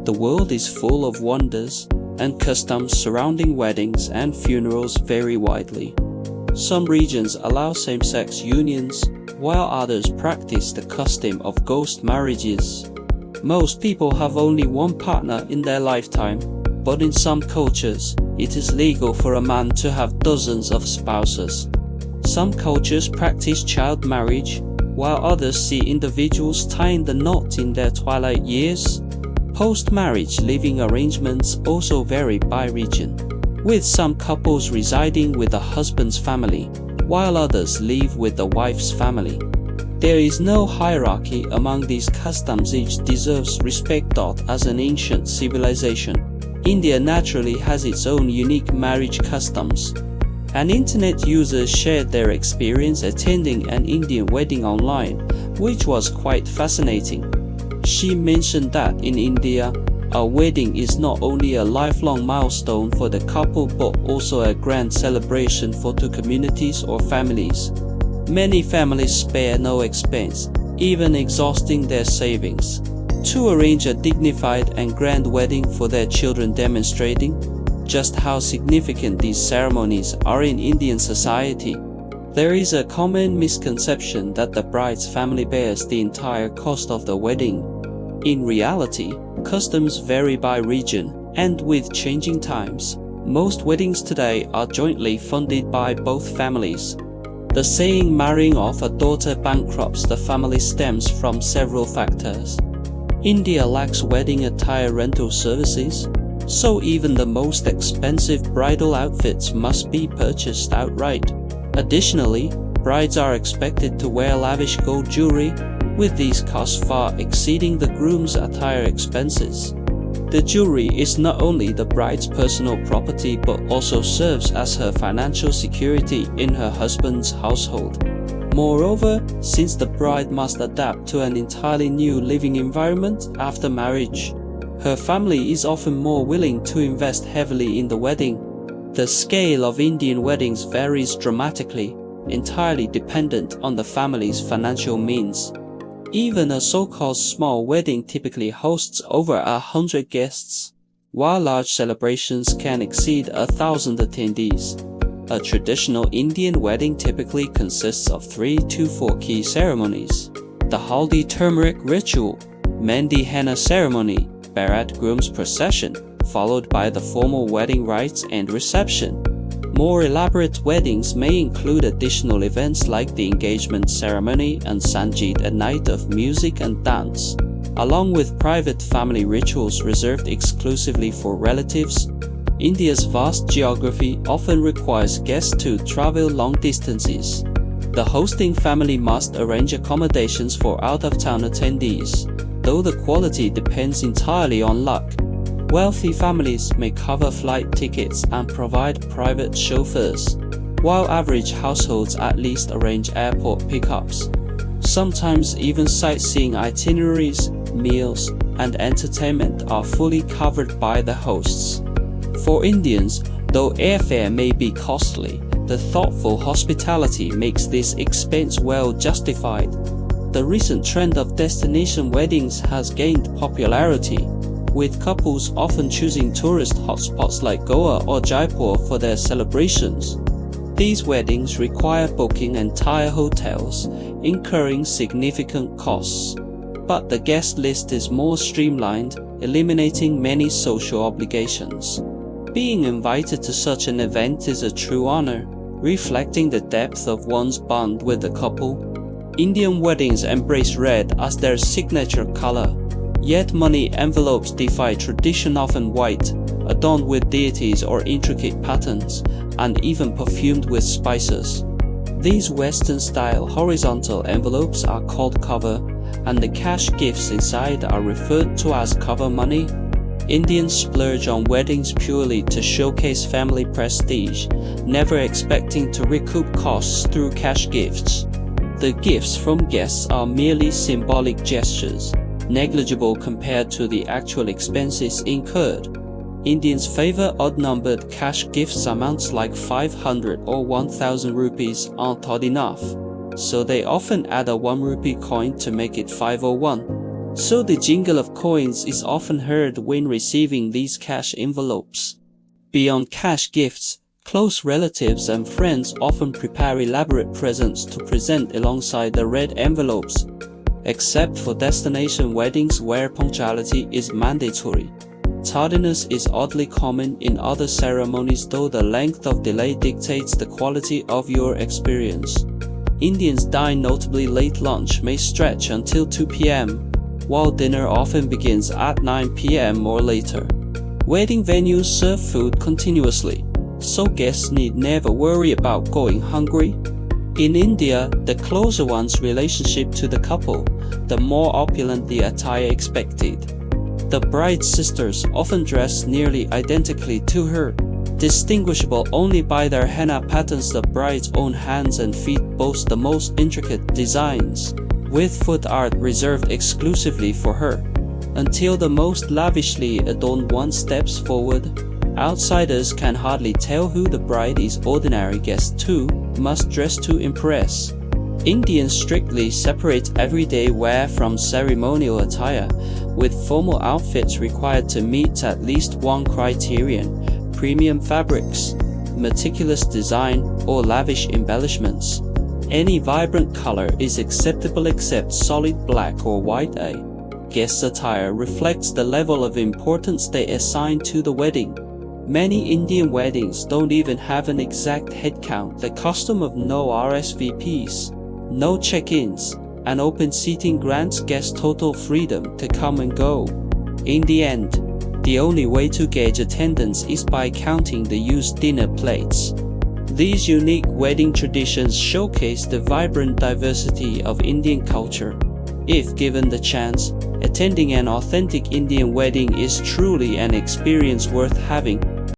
The world is full of wonders, and customs surrounding weddings and funerals vary widely. Some regions allow same-sex unions, while others practice the custom of ghost marriages. Most people have only one partner in their lifetime, but in some cultures, it is legal for a man to have dozens of spouses. Some cultures practice child marriage, while others see individuals tying the knot in their twilight years. Post-marriage living arrangements also vary by region, with some couples residing with the husband's family, while others live with the wife's family. There is no hierarchy among these customs. Each deserves respect. As an ancient civilization, India naturally has its own unique marriage customs. An internet user shared their experience attending an Indian wedding online, which was quite fascinating. She mentioned that in India, a wedding is not only a lifelong milestone for the couple but also a grand celebration for two communities or families. Many families spare no expense, even exhausting their savings, to arrange a dignified and grand wedding for their children, demonstrating just how significant these ceremonies are in Indian society. There is a common misconception that the bride's family bears the entire cost of the wedding. In reality, customs vary by region, and with changing times, most weddings today are jointly funded by both families. The saying "marrying off a daughter bankrupts the family" stems from several factors. India lacks wedding attire rental services, so even the most expensive bridal outfits must be purchased outright. Additionally, brides are expected to wear lavish gold jewelry, with these costs far exceeding the groom's attire expenses. The jewelry is not only the bride's personal property but also serves as her financial security in her husband's household. Moreover, since the bride must adapt to an entirely new living environment after marriage, her family is often more willing to invest heavily in the wedding. The scale of Indian weddings varies dramatically, entirely dependent on the family's financial means. Even a so-called small wedding typically hosts over 100 guests, while large celebrations can exceed 1,000 attendees. A traditional Indian wedding typically consists of 3 to 4 key ceremonies: the Haldi turmeric ritual, Mehndi henna ceremony, Barat groom's procession, followed by the formal wedding rites and reception. More elaborate weddings may include additional events like the engagement ceremony and Sangeet, a night of music and dance, along with private family rituals reserved exclusively for relatives. India's vast geography often requires guests to travel long distances. The hosting family must arrange accommodations for out-of-town attendees, though the quality depends entirely on luck. Wealthy families may cover flight tickets and provide private chauffeurs, while average households at least arrange airport pickups. Sometimes even sightseeing itineraries, meals, and entertainment are fully covered by the hosts. For Indians, though airfare may be costly, the thoughtful hospitality makes this expense well justified. The recent trend of destination weddings has gained popularity, with couples often choosing tourist hotspots like Goa or Jaipur for their celebrations. These weddings require booking entire hotels, incurring significant costs. But the guest list is more streamlined, eliminating many social obligations. Being invited to such an event is a true honor, reflecting the depth of one's bond with the couple. Indian weddings embrace red as their signature color. Yet money envelopes defy tradition, often white, adorned with deities or intricate patterns, and even perfumed with spices. These Western-style horizontal envelopes are called cover, and the cash gifts inside are referred to as cover money. Indians splurge on weddings purely to showcase family prestige, never expecting to recoup costs through cash gifts. The gifts from guests are merely symbolic gestures, negligible compared to the actual expenses incurred. Indians favor odd-numbered cash gifts. Amounts like 500 or 1000 rupees aren't odd enough, so they often add a 1 rupee coin to make it 501. so the jingle of coins is often heard when receiving these cash envelopes. Beyond cash gifts, close relatives and friends often prepare elaborate presents to present alongside the red envelopes. Except for destination weddings where punctuality is mandatory. Tardiness is oddly common in other ceremonies, though the length of delay dictates the quality of your experience. Indians dine notably late. Lunch may stretch until 2 p.m., while dinner often begins at 9 p.m. or later. Wedding venues serve food continuously, so guests need never worry about going hungry. In India, the closer one's relationship to the couple, the more opulent the attire expected. The bride's sisters often dress nearly identically to her, distinguishable only by their henna patterns. The bride's own hands and feet boast the most intricate designs, with foot art reserved exclusively for her. Until the most lavishly adorned one steps forward, outsiders can hardly tell who the bride is. Ordinary guests too must dress to impress. Indians strictly separate everyday wear from ceremonial attire, with formal outfits required to meet at least one criterion: premium fabrics, meticulous design, or lavish embellishments. Any vibrant color is acceptable except solid black or white. A guest's attire reflects the level of importance they assign to the wedding. Many Indian weddings don't even have an exact head count. The custom of no RSVPs, no check-ins, and open seating grants guests total freedom to come and go. In the end, the only way to gauge attendance is by counting the used dinner plates. These unique wedding traditions showcase the vibrant diversity of Indian culture. If given the chance, attending an authentic Indian wedding is truly an experience worth having.